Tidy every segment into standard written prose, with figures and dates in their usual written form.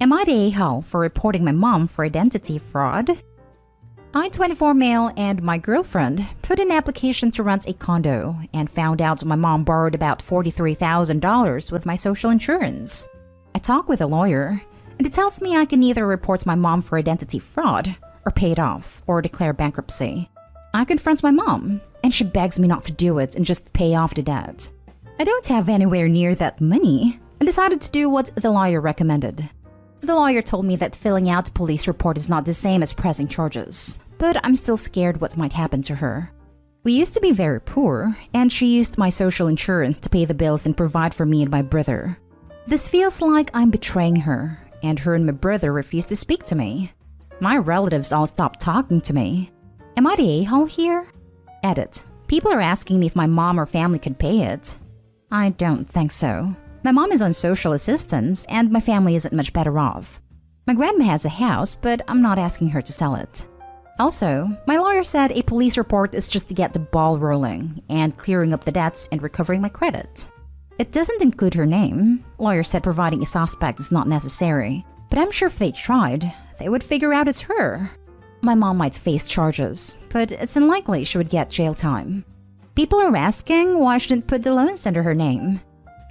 Am I the a-hole for reporting my mom for identity fraud? I, 24 male, and my girlfriend put in an application to rent a condo and found out my mom borrowed about $43,000 with my social insurance. I talk with a lawyer, and it tells me I can either report my mom for identity fraud, or pay it off, or declare bankruptcy. I confront my mom, and she begs me not to do it and just pay off the debt. I don't have anywhere near that money, and decided to do what the lawyer recommended. The lawyer told me that filling out a police report is not the same as pressing charges, but I'm still scared what might happen to her. We used to be very poor, and she used my social insurance to pay the bills and provide for me and my brother. This feels like I'm betraying her, and her and my brother refuse to speak to me. My relatives all stopped talking to me. Am I the a-hole here? Edit. People are asking me if my mom or family could pay it. I don't think so. My mom is on social assistance, and my family isn't much better off. My grandma has a house, but I'm not asking her to sell it. Also, my lawyer said a police report is just to get the ball rolling and clearing up the debts and recovering my credit. It doesn't include her name. Lawyer said providing a suspect is not necessary, but I'm sure if they tried, they would figure out it's her. My mom might face charges, but it's unlikely she would get jail time. People are asking why I shouldn't put the loans under her name.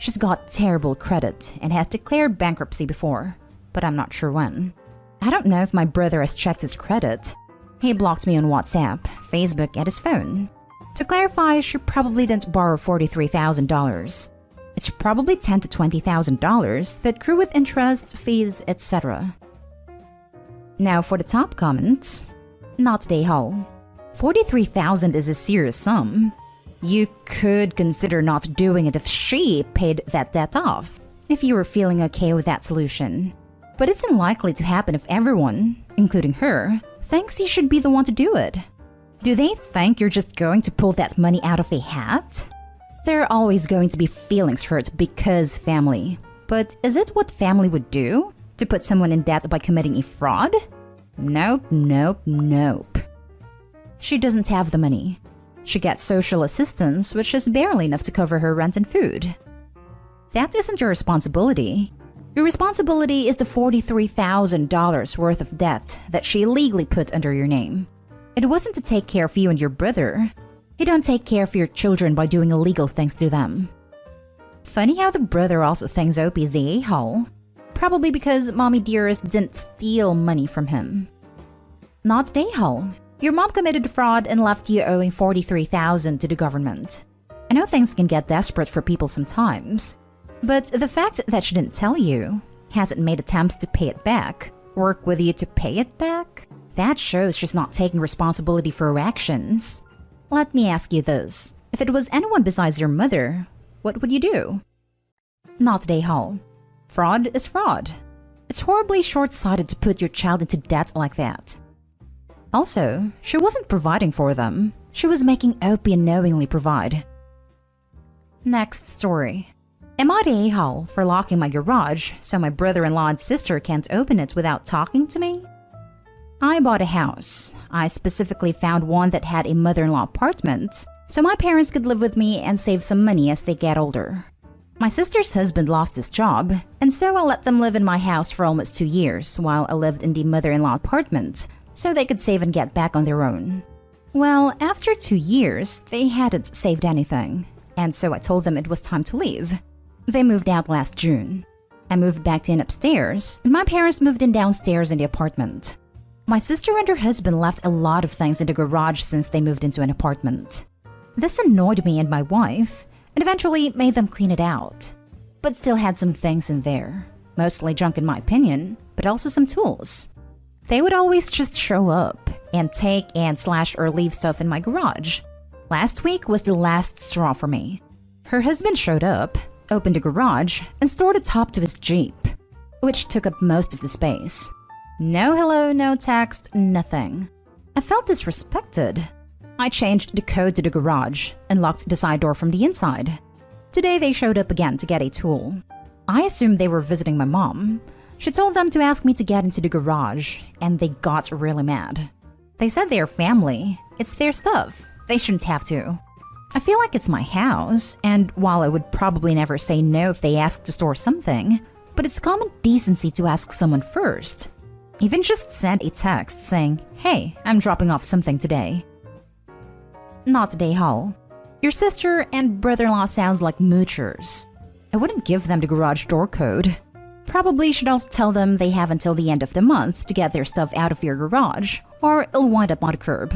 She's got terrible credit and has declared bankruptcy before, but I'm not sure when. I don't know if my brother has checked his credit. He blocked me on WhatsApp, Facebook, and his phone. To clarify, she probably didn't borrow $43,000. It's probably $10,000 to $20,000 that grew with interest, fees, etc. Now for the top comment. Not the a-hole. $43,000 is a serious sum. You could consider not doing it if she paid that debt off, if you were feeling okay with that solution. But it's unlikely to happen if everyone, including her, thinks you should be the one to do it. Do they think you're just going to pull that money out of a hat? There are always going to be feelings hurt because family. But is it what family would do? To put someone in debt by committing a fraud? Nope, nope, nope. She doesn't have the money. She gets social assistance, which is barely enough to cover her rent and food. That isn't your responsibility. Your responsibility is the $43,000 worth of debt that she illegally put under your name. It wasn't to take care of you and your brother. You don't take care of your children by doing illegal things to them. Funny how the brother also thinks Opie is the a-hole. Probably because Mommy Dearest didn't steal money from him. Not the a-hole. Your mom committed fraud and left you owing $43,000 to the government. I know things can get desperate for people sometimes, but the fact that she didn't tell you, hasn't made attempts to pay it back, work with you to pay it back, that shows she's not taking responsibility for her actions. Let me ask you this. If it was anyone besides your mother, what would you do? Not the a-hole. Fraud is fraud. It's horribly short-sighted to put your child into debt like that. Also, she wasn't providing for them. She was making Opie unknowingly provide. Next story. Am I the a-hole for locking my garage so my brother-in-law and sister can't open it without talking to me? I bought a house. I specifically found one that had a mother-in-law apartment, so my parents could live with me and save some money as they get older. My sister's husband lost his job, and so I let them live in my house for almost 2 years while I lived in the mother-in-law apartment, so they could save and get back on their own. Well, after 2 years, they hadn't saved anything, and so I told them it was time to leave. They moved out last June. I moved back in upstairs, and my parents moved in downstairs in the apartment. My sister and her husband left a lot of things in the garage since they moved into an apartment. This annoyed me and my wife, and eventually made them clean it out. But still had some things in there. Mostly junk in my opinion, but also some tools. They would always just show up and take and slash or leave stuff in my garage. Last week was the last straw for me. Her husband showed up, opened the garage, and stored a top to his Jeep, which took up most of the space. No hello, no text, nothing. I felt disrespected. I changed the code to the garage and locked the side door from the inside. Today they showed up again to get a tool. I assumed they were visiting my mom. She told them to ask me to get into the garage, and they got really mad. They said they're family. It's their stuff. They shouldn't have to. I feel like it's my house, and while I would probably never say no if they asked to store something, but it's common decency to ask someone first. Even just send a text saying, "Hey, I'm dropping off something today." Not today, Hall. Your sister and brother-in-law sounds like moochers. I wouldn't give them the garage door code. Probably should also tell them they have until the end of the month to get their stuff out of your garage, or it'll wind up on the curb.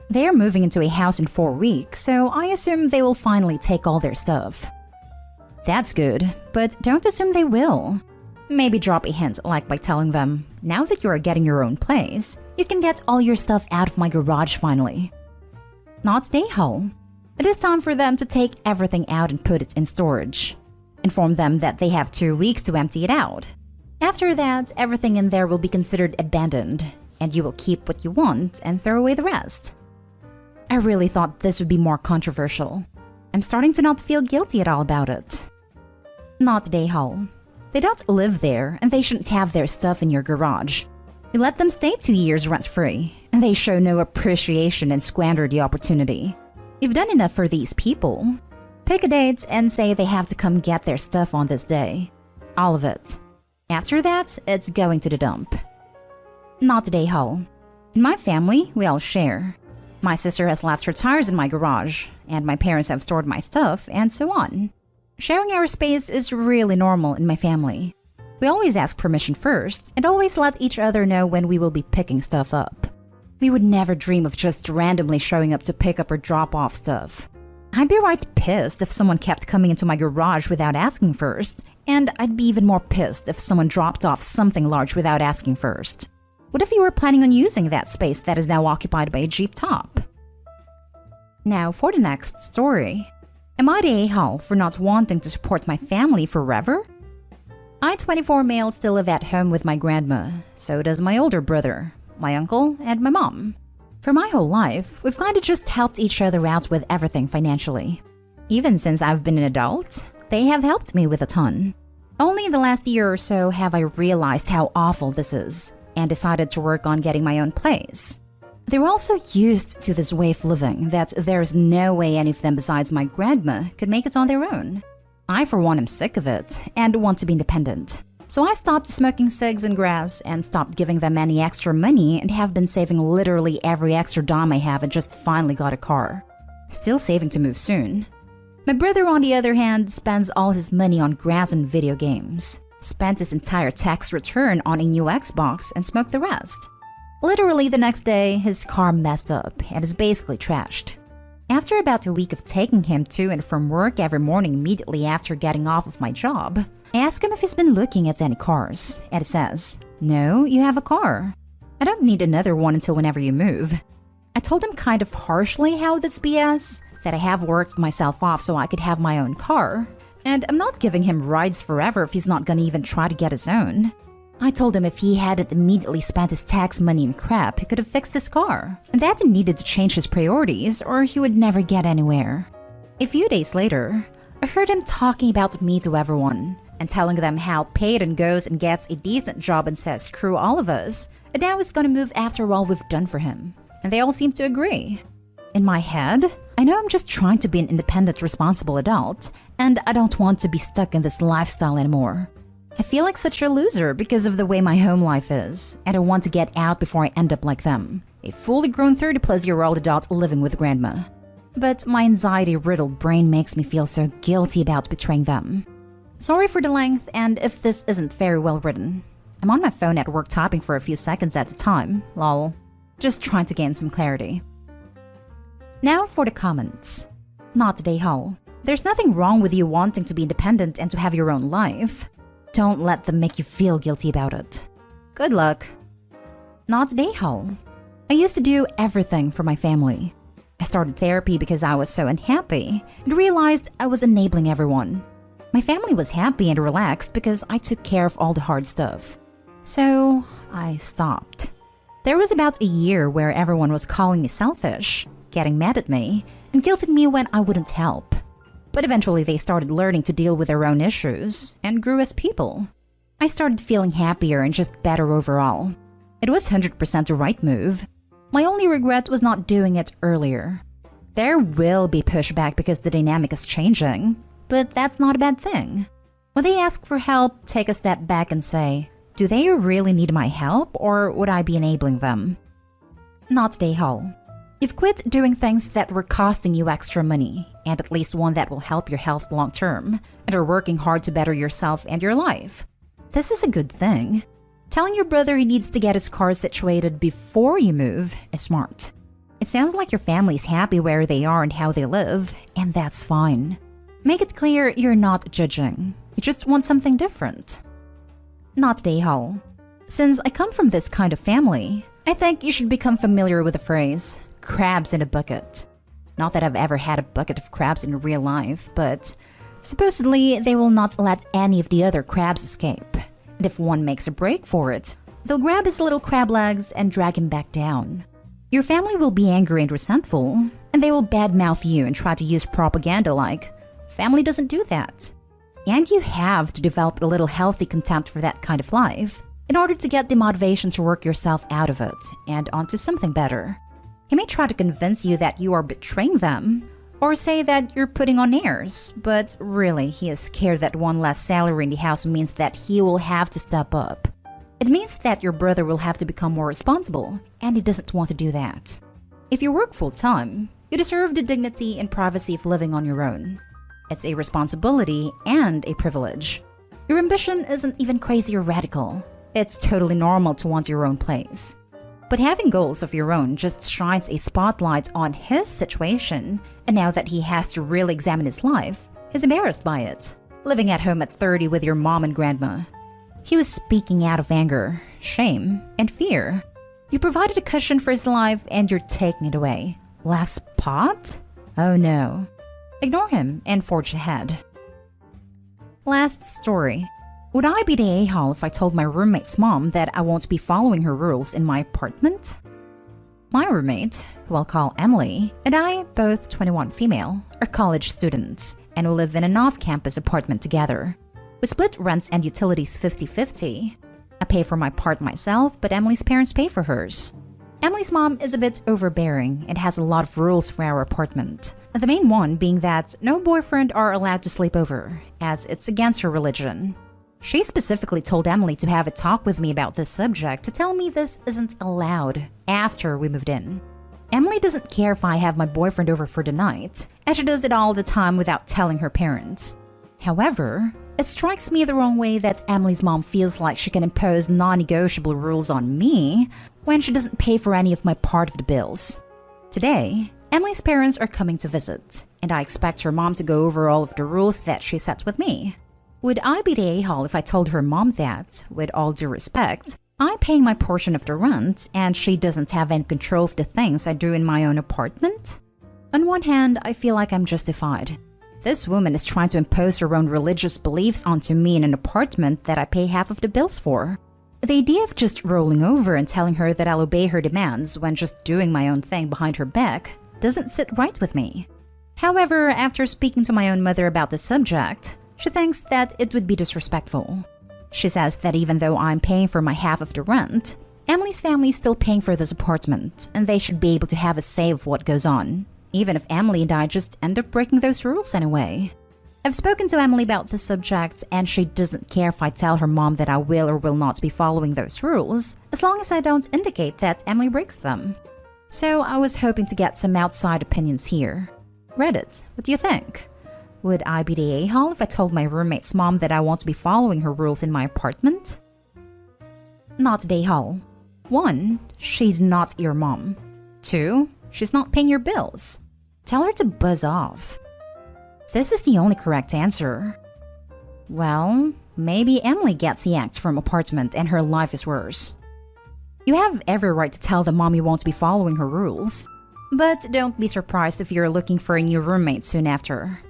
They are moving into a house in 4 weeks, so I assume they will finally take all their stuff. That's good, but don't assume they will. Maybe drop a hint, like by telling them, "Now that you are getting your own place, you can get all your stuff out of my garage finally." Not today, Hull. It is time for them to take everything out and put it in storage. Inform them that they have 2 weeks to empty it out. After that, everything in there will be considered abandoned, and you will keep what you want and throw away the rest. I really thought this would be more controversial. I'm starting to not feel guilty at all about it. Not today, Hull. They don't live there, and they shouldn't have their stuff in your garage. You let them stay 2 years rent-free, and they show no appreciation and squander the opportunity. You've done enough for these people. Pick a date and say they have to come get their stuff on this day. All of it. After that, it's going to the dump. Not today, Hull. In my family, we all share. My sister has left her tires in my garage, and my parents have stored my stuff, and so on. Sharing our space is really normal in my family. We always ask permission first, and always let each other know when we will be picking stuff up. We would never dream of just randomly showing up to pick up or drop off stuff. I'd be right pissed if someone kept coming into my garage without asking first, and I'd be even more pissed if someone dropped off something large without asking first. What if you were planning on using that space that is now occupied by a Jeep top? Now for the next story. Am I the a-hole for not wanting to support my family forever? I, 24 male, still live at home with my grandma. So does my older brother, my uncle, and my mom. For my whole life, we've kind of just helped each other out with everything financially. Even since I've been an adult, they have helped me with a ton. Only in the last year or so have I realized how awful this is, and decided to work on getting my own place. They were also used to this way of living that there's no way any of them besides my grandma could make it on their own. I, for one, am sick of it and want to be independent. So I stopped smoking cigs and grass and stopped giving them any extra money and have been saving literally every extra dime I have and just finally got a car. Still saving to move soon. My brother, on the other hand, spends all his money on grass and video games. Spent his entire tax return on a new Xbox and smoked the rest. Literally the next day, his car messed up and is basically trashed. After about a week of taking him to and from work every morning immediately after getting off of my job, I ask him if he's been looking at any cars, and he says, "No, you have a car. I don't need another one until whenever you move." I told him kind of harshly how this BS, that I have worked myself off so I could have my own car, and I'm not giving him rides forever if he's not gonna even try to get his own. I told him if he hadn't immediately spent his tax money in crap, he could have fixed his car, and that he needed to change his priorities or he would never get anywhere. A few days later, I heard him talking about me to everyone, and telling them how Peyton goes and gets a decent job and says screw all of us, and now he's gonna move after all we've done for him. And they all seem to agree. In my head, I know I'm just trying to be an independent, responsible adult, and I don't want to be stuck in this lifestyle anymore. I feel like such a loser because of the way my home life is, and I want to get out before I end up like them, a fully grown 30-plus-year-old adult living with grandma. But my anxiety-riddled brain makes me feel so guilty about betraying them. Sorry for the length, and if this isn't very well written. I'm on my phone at work typing for a few seconds at a time, lol. Just trying to gain some clarity. Now for the comments. Not today, Hull. There's nothing wrong with you wanting to be independent and to have your own life. Don't let them make you feel guilty about it. Good luck. Not today, Hull. I used to do everything for my family. I started therapy because I was so unhappy and realized I was enabling everyone. My family was happy and relaxed because I took care of all the hard stuff. So I stopped. There was about a year where everyone was calling me selfish, getting mad at me, and guilting me when I wouldn't help. But eventually they started learning to deal with their own issues and grew as people. I started feeling happier and just better overall. It was 100% the right move. My only regret was not doing it earlier. There will be pushback because the dynamic is changing, but that's not a bad thing. When they ask for help, take a step back and say, do they really need my help or would I be enabling them? Not day haul. You've quit doing things that were costing you extra money, and at least one that will help your health long term, and are working hard to better yourself and your life. This is a good thing. Telling your brother he needs to get his car situated before you move is smart. It sounds like your family's happy where they are and how they live, and that's fine. Make it clear you're not judging. You just want something different. Not day haul. Since I come from this kind of family, I think you should become familiar with the phrase, crabs in a bucket. Not that I've ever had a bucket of crabs in real life, but supposedly they will not let any of the other crabs escape. And if one makes a break for it, they'll grab his little crab legs and drag him back down. Your family will be angry and resentful, and they will badmouth you and try to use propaganda like, family doesn't do that. And you have to develop a little healthy contempt for that kind of life in order to get the motivation to work yourself out of it and onto something better. He may try to convince you that you are betraying them, or say that you're putting on airs, but really he is scared that one less salary in the house means that he will have to step up. It means that your brother will have to become more responsible, and he doesn't want to do that. If you work full-time, you deserve the dignity and privacy of living on your own. It's a responsibility and a privilege. Your ambition isn't even crazy or radical. It's totally normal to want your own place. But having goals of your own just shines a spotlight on his situation, and now that he has to really examine his life, he's embarrassed by it. Living at home at 30 with your mom and grandma. He was speaking out of anger, shame, and fear. You provided a cushion for his life and you're taking it away. Last pot? Oh no. Ignore him and forge ahead. Last story. Would I be the a-hole if I told my roommate's mom that I won't be following her rules in my apartment? My roommate, who I'll call Emily, and I, both 21 female, are college students, and we live in an off-campus apartment together. We split rents and utilities 50-50. I pay for my part myself, but Emily's parents pay for hers. Emily's mom is a bit overbearing and has a lot of rules for our apartment. The main one being that no boyfriend are allowed to sleep over, as it's against her religion. She specifically told Emily to have a talk with me about this subject to tell me this isn't allowed after we moved in. Emily doesn't care if I have my boyfriend over for the night, as she does it all the time without telling her parents. However, it strikes me the wrong way that Emily's mom feels like she can impose non-negotiable rules on me when she doesn't pay for any of my part of the bills. Today, Emily's parents are coming to visit, and I expect her mom to go over all of the rules that she sets with me. Would I be the a-hole if I told her mom that, with all due respect, I'm paying my portion of the rent and she doesn't have any control of the things I do in my own apartment? On one hand, I feel like I'm justified. This woman is trying to impose her own religious beliefs onto me in an apartment that I pay half of the bills for. The idea of just rolling over and telling her that I'll obey her demands when just doing my own thing behind her back doesn't sit right with me. However, after speaking to my own mother about the subject, she thinks that it would be disrespectful. She says that even though I'm paying for my half of the rent, Emily's family is still paying for this apartment, and they should be able to have a say of what goes on, even if Emily and I just end up breaking those rules anyway. I've spoken to Emily about this subject, and she doesn't care if I tell her mom that I will or will not be following those rules, as long as I don't indicate that Emily breaks them. So I was hoping to get some outside opinions here. Reddit, what do you think? Would I be the a-hole if I told my roommate's mom that I won't be following her rules in my apartment? Not the a-hole. 1. She's not your mom. 2. She's not paying your bills. Tell her to buzz off. This is the only correct answer. Well, maybe Emily gets yanked from apartment and her life is worse. You have every right to tell the mom you won't be following her rules. But don't be surprised if you're looking for a new roommate soon after.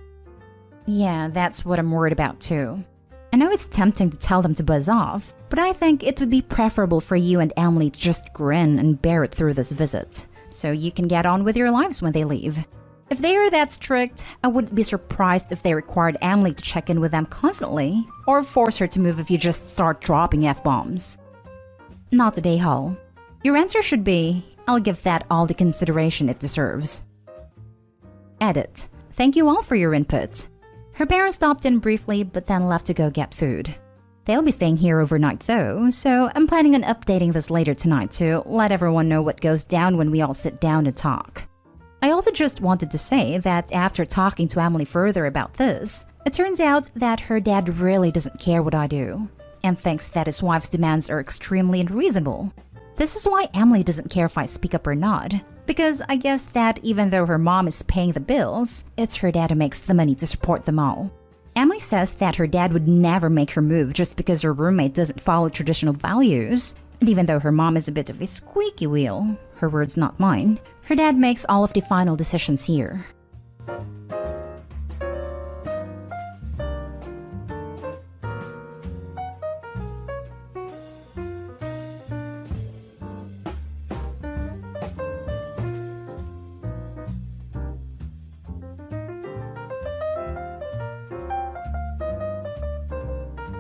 Yeah, that's what I'm worried about too. I know it's tempting to tell them to buzz off, but I think it would be preferable for you and Emily to just grin and bear it through this visit, so you can get on with your lives when they leave. If they are that strict, I wouldn't be surprised if they required Emily to check in with them constantly, or force her to move if you just start dropping F-bombs. Not the a-hole. Your answer should be, I'll give that all the consideration it deserves. Edit. Thank you all for your input. Her parents stopped in briefly but then left to go get food. They'll be staying here overnight though, so I'm planning on updating this later tonight to let everyone know what goes down when we all sit down and talk. I also just wanted to say that after talking to Emily further about this, it turns out that her dad really doesn't care what I do, and thinks that his wife's demands are extremely unreasonable. This is why Emily doesn't care if I speak up or not, because I guess that even though her mom is paying the bills, it's her dad who makes the money to support them all. Emily says that her dad would never make her move just because her roommate doesn't follow traditional values, and even though her mom is a bit of a squeaky wheel, her words not mine, her dad makes all of the final decisions here.